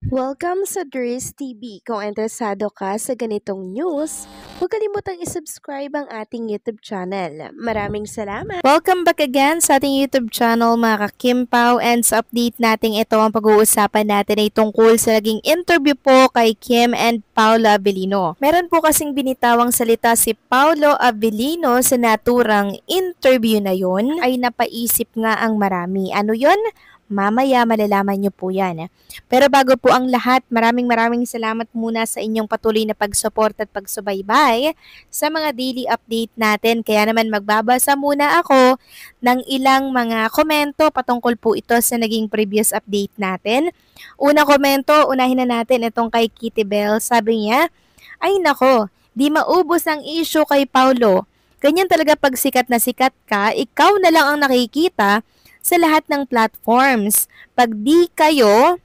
Welcome sa Dries TV. Kung interesado ka sa ganitong news, huwag kalimutang isubscribe ang ating YouTube channel. Maraming salamat! Welcome back again sa ating YouTube channel mga kakimpaw, and sa update natin ito ang pag-uusapan natin ay tungkol sa naging interview po kay Kim and Paolo Avellino. Meron po kasing binitawang salita si Paolo Avellino sa naturang interview na yon ay napaisip nga ang marami. Ano yon? Mamaya malalaman nyo po yan. Pero bago po ang lahat, maraming salamat muna sa inyong patuloy na pag-support at pagsubaybay sa mga daily update natin. Kaya naman magbabasa muna ako ng ilang mga komento patungkol po ito sa naging previous update natin. Unang komento, unahin na natin itong kay Kitty Bell. Sabi niya, ay nako, di maubos ang issue kay Paulo. Ganyan talaga pag sikat na sikat ka, ikaw na lang ang nakikita sa lahat ng platforms. Pag di kayo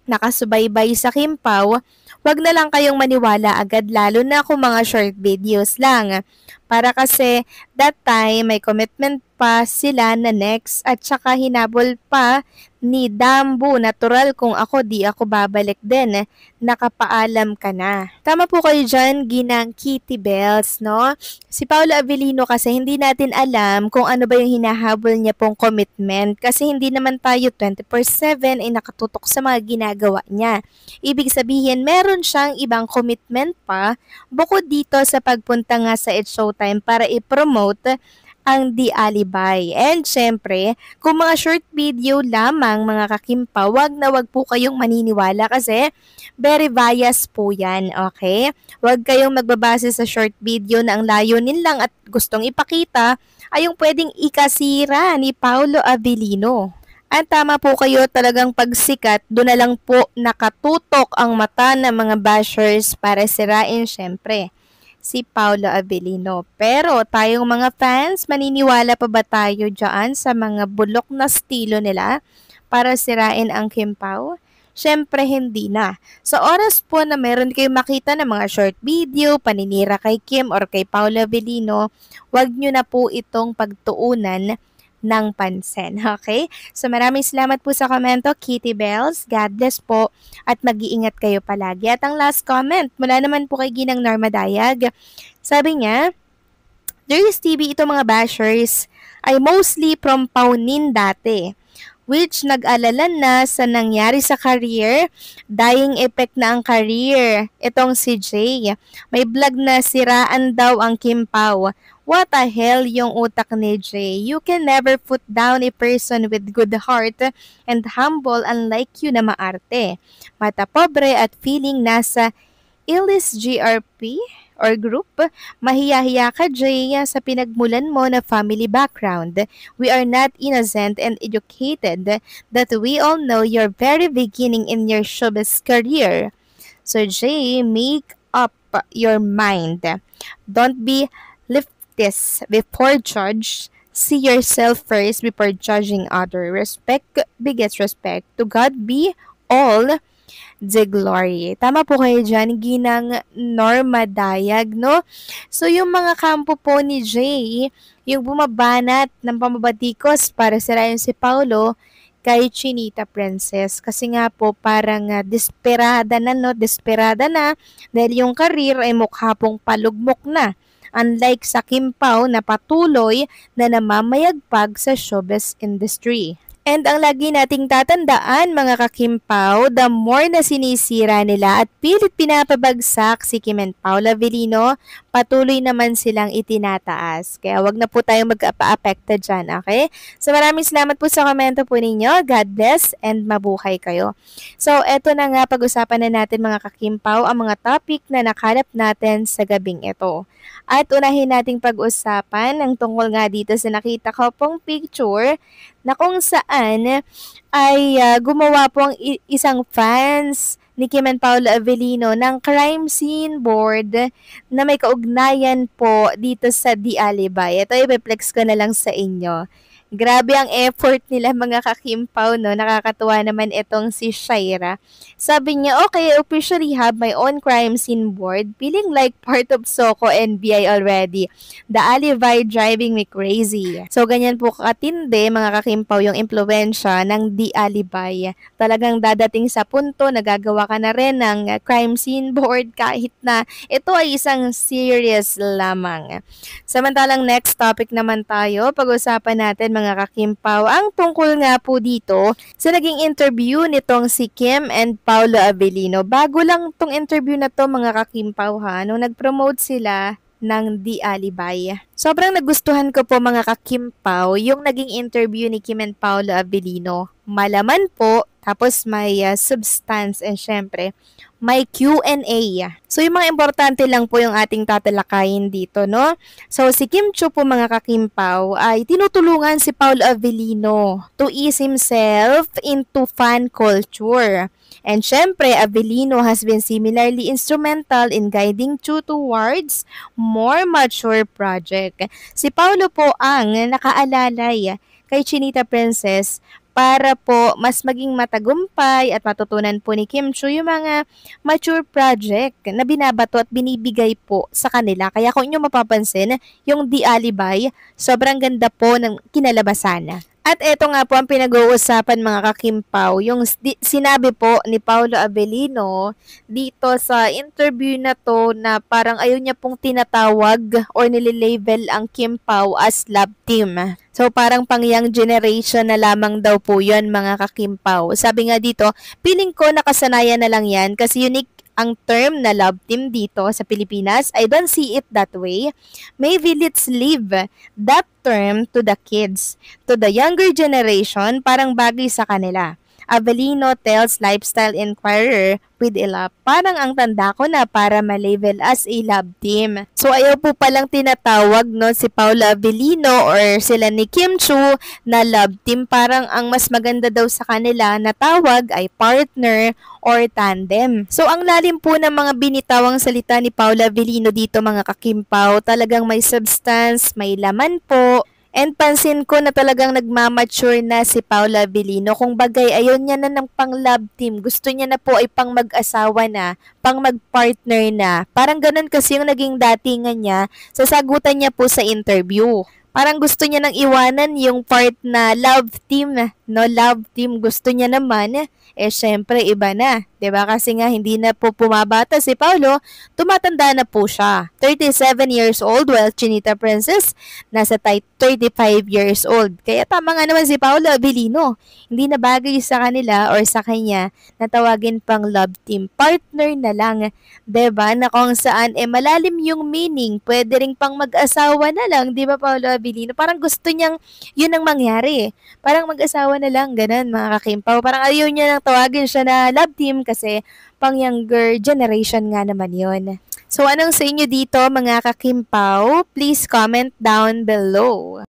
nakasubaybay sa Kimpaw, wag na lang kayong maniwala agad, lalo na kung mga short videos lang. Para kasi that time may commitment pa sila na next at saka hinabol pa ni Dambu. Natural kung ako di ako babalik din. Nakapaalam ka na. Tama po kayo dyan, ginang Kitty Bells, no? Si Paolo Avellino kasi hindi natin alam kung ano ba yung hinahabol niya pong commitment kasi hindi naman tayo 24/7 ay nakatutok sa mga ginagawa niya. Ibig sabihin, meron siyang ibang commitment pa bukod dito sa pagpunta nga sa It's Showtime para i-promote ang The Alibay. And syempre, kung mga short video lamang mga kakimpa, wag po kayong maniniwala kasi very biased po yan, okay? Wag kayong magbabase sa short video na ang layunin lang at gustong ipakita ay yung pwedeng ikasira ni Paolo Avellino. At tama po kayo, talagang pagsikat, doon na lang po nakatutok ang mata ng mga bashers para sirain syempre si Paolo Avellino. Pero tayong mga fans, maniniwala pa ba tayo dyan sa mga bulok na estilo nila para sirain ang Kimpaw? Syempre hindi na. Sa oras po na meron kayong makita ng mga short video, paninira kay Kim or kay Paolo Avellino, wag nyo na po itong pagtuunan ng pansin. Okay? So maraming salamat po sa komento, Kitty Bells. God bless po at mag-iingat kayo palagi. At ang last comment, mula naman po kay Ginang Norma Dayag. Sabi niya, Dries TV, itong mga bashers ay mostly from Paunin dati, which nag-alala na sa nangyari sa career, dying effect na ang career. Itong si Jay, may vlog na siraan daw ang Kimpaw. What the hell yung utak ni Jay? You can never put down a person with good heart and humble unlike you na maarte. Mata pobre at feeling nasa Illis GRP or group, mahiya-hiya ka Jay sa pinagmulan mo na family background. We are not innocent and educated that we all know your very beginning in your showbiz career. So Jay, make up your mind. Don't be leftist before judge. See yourself first before judging other. Respect begets respect. To God be all the glory. Tama po kayo dyan, Ginang Norma Dayag, no? So, yung mga kampo po ni Jay, yung bumabanat ng pamabatikos para sirayan si Paulo kay Chinita Princess. Kasi nga po, parang desperada na, no? Desperada na dahil yung karir ay mukha pong palugmok na. Unlike sa Kimpaw na patuloy na namamayagpag sa showbiz industry. And ang lagi nating tatandaan mga kakimpaw, the more na sinisira nila at pilit pinapabagsak si Kim and Paolo Avellino, patuloy naman silang itinataas. Kaya wag na po tayong mag-apa-apekta dyan, okay? So maraming salamat po sa komento po ninyo. God bless and mabuhay kayo. So eto na nga, pag-usapan na natin mga kakimpaw ang mga topic na nakalap natin sa gabing ito. At unahin nating pag-usapan ang tungkol nga dito sa nakita ko pong picture na kung saan ay gumawa po ang isang fans ni Kim and Paolo Avellino ng crime scene board na may kaugnayan po dito sa The Alibay. Ito, i-flex ko na lang sa inyo. Grabe ang effort nila mga kakimpaw, no? Nakakatuwa naman itong si Shaira. Sabi niya, okay, I officially have my own crime scene board, feeling like part of Soko NBI already. The alibay driving me crazy. So, ganyan po katindi mga kakimpaw yung impluensya ng The Alibay. Talagang dadating sa punto, nagagawa ka na rin ng crime scene board kahit na ito ay isang serious lamang. Samantalang next topic naman tayo, pag-usapan natin mga kakimpaw, ang tungkol nga po dito sa naging interview nitong si Kim and Paolo Avellino. Bago lang tong interview na to mga kakimpaw ha, nung nag-promote sila ng The Alibay. Sobrang nagustuhan ko po mga kakimpaw yung naging interview ni Kim and Paolo Avellino. Malaman po, tapos may substance and syempre may Q&A. So, yung mga importante lang po yung ating tatalakayin dito, no? So, si Kim Chiu po mga kakimpaw ay tinutulungan si Paolo Avellino to ease himself into fan culture. And syempre, Avellino has been similarly instrumental in guiding Chiu towards more mature project. Si Paolo po ang nakaalalay kay Chinita Princess para po mas maging matagumpay at matutunan po ni Kim Chiu yung mga mature project na binabato at binibigay po sa kanila. Kaya kung inyo mapapansin, yung The Alibay, sobrang ganda po ng kinalabasan. At eto nga po ang pinag-uusapan mga kakimpaw, yung sinabi po ni Paolo Avellino dito sa interview na to na parang ayaw niya pong tinatawag or nililabel ang Kim Pao as love team. So parang pang young generation na lamang daw po yun mga kakimpaw. Sabi nga dito, feeling ko nakasanayan na lang yan kasi unique ang term na love team dito sa Pilipinas. I don't see it that way. Maybe let's leave that term to the kids, to the younger generation, parang bagay sa kanila. Avellino tells Lifestyle Inquirer with Ella, parang ang tanda ko na para ma-label as a love team. So ayaw po palang tinatawag no si Paolo Avellino or sila ni Kim Chiu na love team. Parang ang mas maganda daw sa kanila na tawag ay partner or tandem. So ang lalim po ng mga binitawang salita ni Paolo Avellino dito mga kakimpaw, talagang may substance, may laman po. And pansin ko na talagang nagmamature na si Paolo Avellino. Kung bagay, ayaw niya na ng pang love team. Gusto niya na po ay pang mag-asawa na, pang mag-partner na. Parang ganun kasi yung naging datingan niya sa sagutan niya po sa interview. Parang gusto niya nang iwanan yung part na love team, no? Love team gusto niya naman, syempre iba na. 'Di ba? Kasi nga hindi na po pumabata si Paolo, tumatanda na po siya. 37 years old while Chinita Princess nasa 35 years old. Kaya tama nga naman si Paolo Avellino. Hindi na bagay sa kanila or sa kanya na tawagin pang love team. Partner na lang, 'di ba? Na kung saan malalim yung meaning, pwede ring pang mag-asawa na lang, 'di ba Paolo Avellino? Parang gusto niyang yun ang mangyari. Parang mag-asawa na lang, ganun mga kakimpaw. Parang ayaw niya nang tawagin siya na love team kasi pang younger generation nga naman yun. So anong sa inyo dito mga kakimpaw? Please comment down below.